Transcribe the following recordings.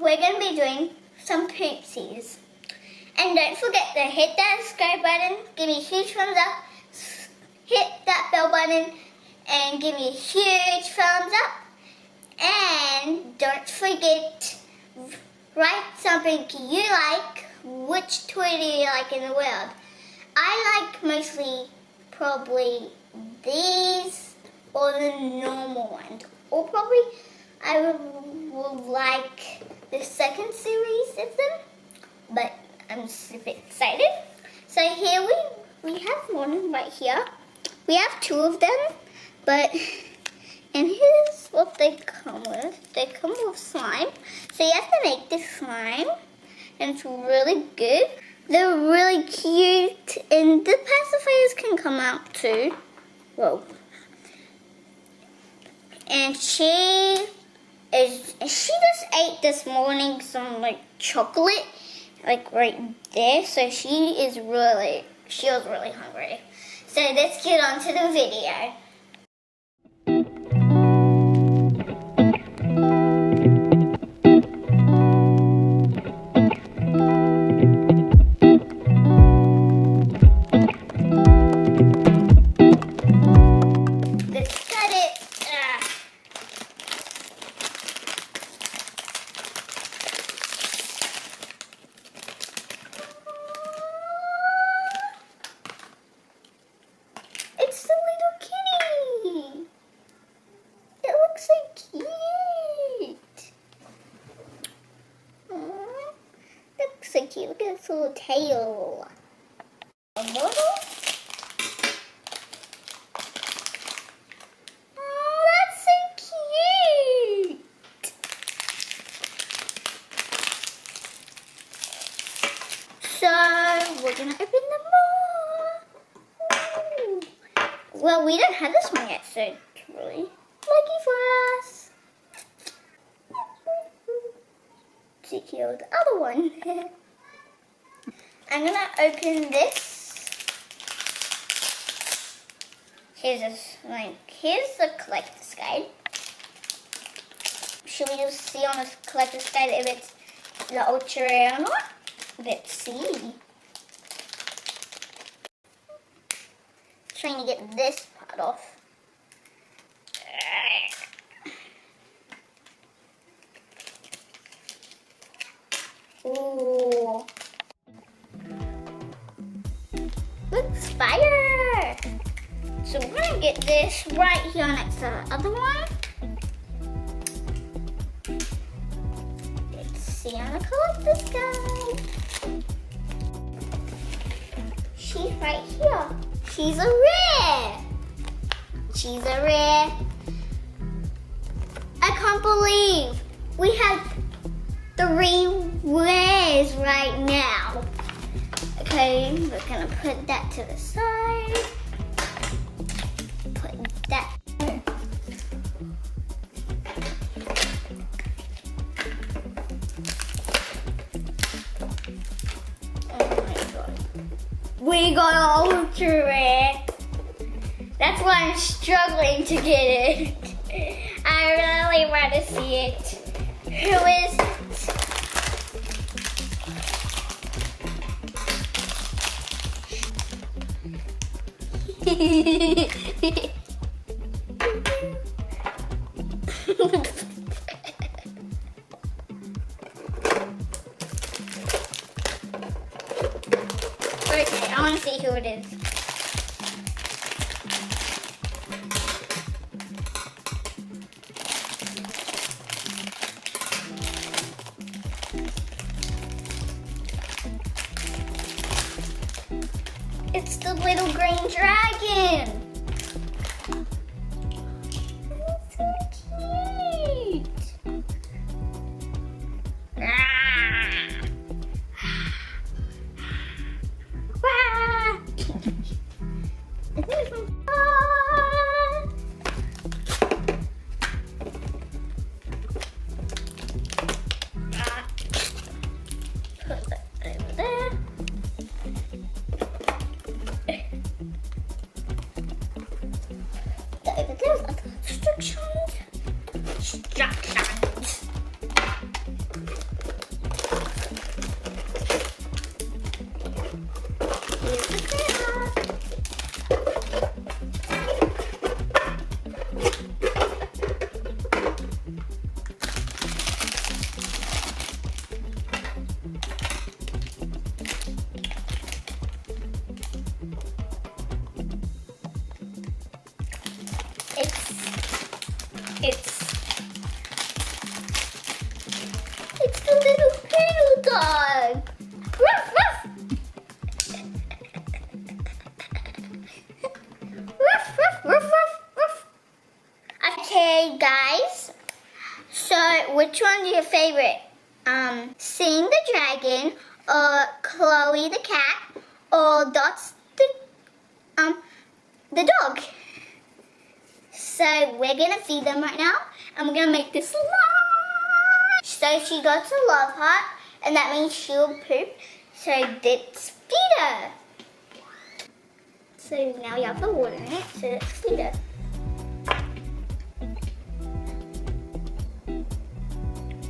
we're going to be doing some poopsies. And don't forget to hit that subscribe button, give me a huge thumbs up, hit that bell button, and give me a huge thumbs up. And don't forget, write something you like. Which toy do you like in the world? I like mostly probably these or the normal ones. Or probably I would like the second series of them. But I'm super excited. So here we have one right here. We have two of them. And here's what they come with. They come with slime. So you have to make the slime. And it's really good. They're really cute. And the pacifiers can come out too. Whoa. And she just ate this morning some like chocolate. Like right there. So she was really hungry. So let's get on to the video. So cute. Look at its little tail. A little. Oh, that's so cute. So we're gonna open them more. Ooh. Well, we don't have this one yet, so it's really lucky for us. Secure the other one. I'm gonna open this. Here's the collector's guide. Should we just see on this collector's guide if it's the ultra rare or not? Let's see. Trying to get this part off. Ooh. Looks fire! So we're gonna get this right here next to the other one. Let's see on the collector's guide. She's right here. She's a rare. She's a rare. I can't believe we have 3 rares right now. Okay, we're gonna put that to the side. Put that there. Oh my god. We got an ultra rare. That's why I'm struggling to get it. I really want to see it. Who is it? Okay, I want to see who it is. It's the little green dragon. That's so cute. Put that over there. It's the little poodle dog. Ruff, ruff. Ruff, ruff, ruff, ruff, ruff. Okay, guys. So, which one's your favorite? Seeing the dragon, or Chloe the cat, or Dot's the dog? So we're gonna feed them right now, and we're gonna make this slime. So she got a love heart, and that means she'll poop. So let's feed her. So now you have the water in it, so let's feed her.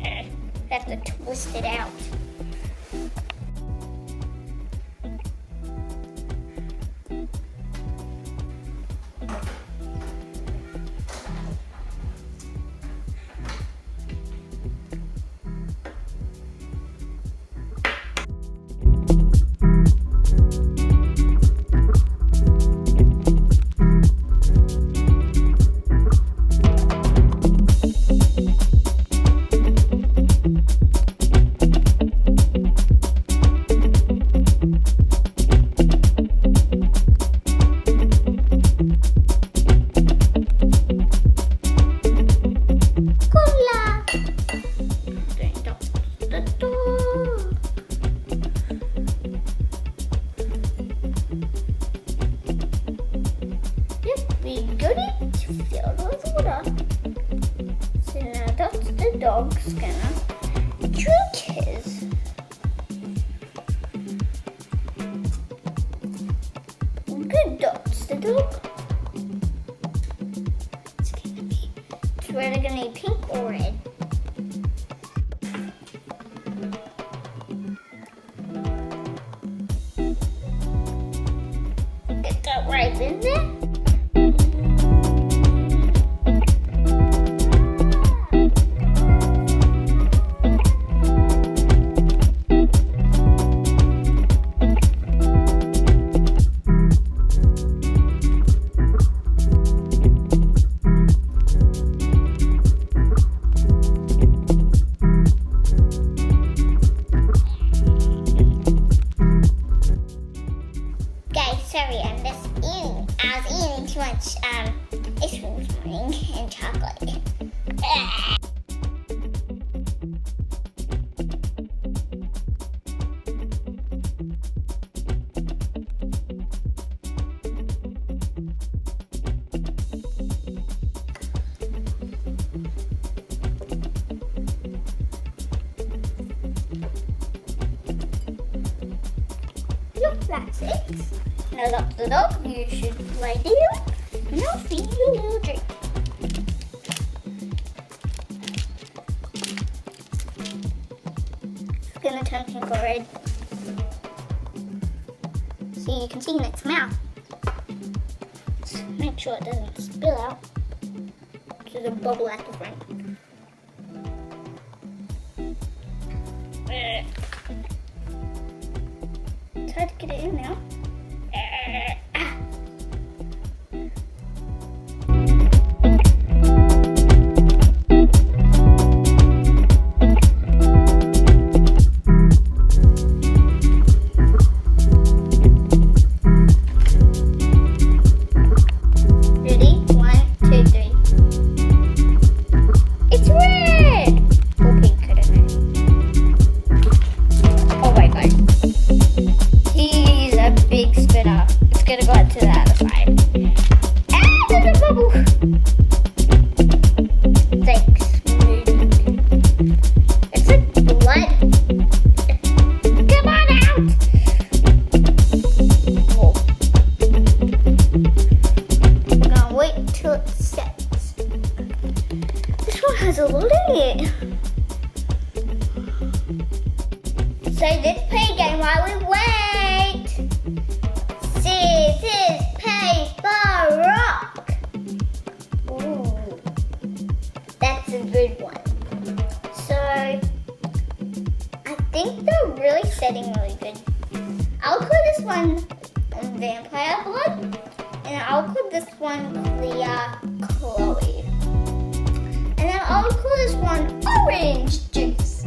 I have to twist it out. The dog's gonna drink his. Good dog's the dog. It's either gonna be pink or red. Get that right in there. Too much ice cream this morning and chocolate. Look, that's it. Now that's the dog. You should lay down. And I'll feed you a little drink. It's gonna turn pink or red. So you can see in its mouth. So make sure it doesn't spill out. There's a bubble at the front. It's hard to get it in now. It's gonna go out to the other side. Ah, there's a bubble! It's like smoothing. It's like blood. Come on out! Whoa. We're gonna wait till it sets. This one has a lot in it. So let's play again while we wait. Scissors, paper, rock. Ooh, that's a good one. So, I think they're really setting really good. I'll call this one Vampire Blood, and I'll call this one Clear Chloe. And then I'll call this one Orange Juice.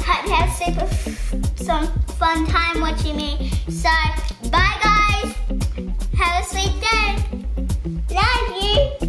Hope you have some fun time watching me. So, bye guys. Have a sweet day. Love you.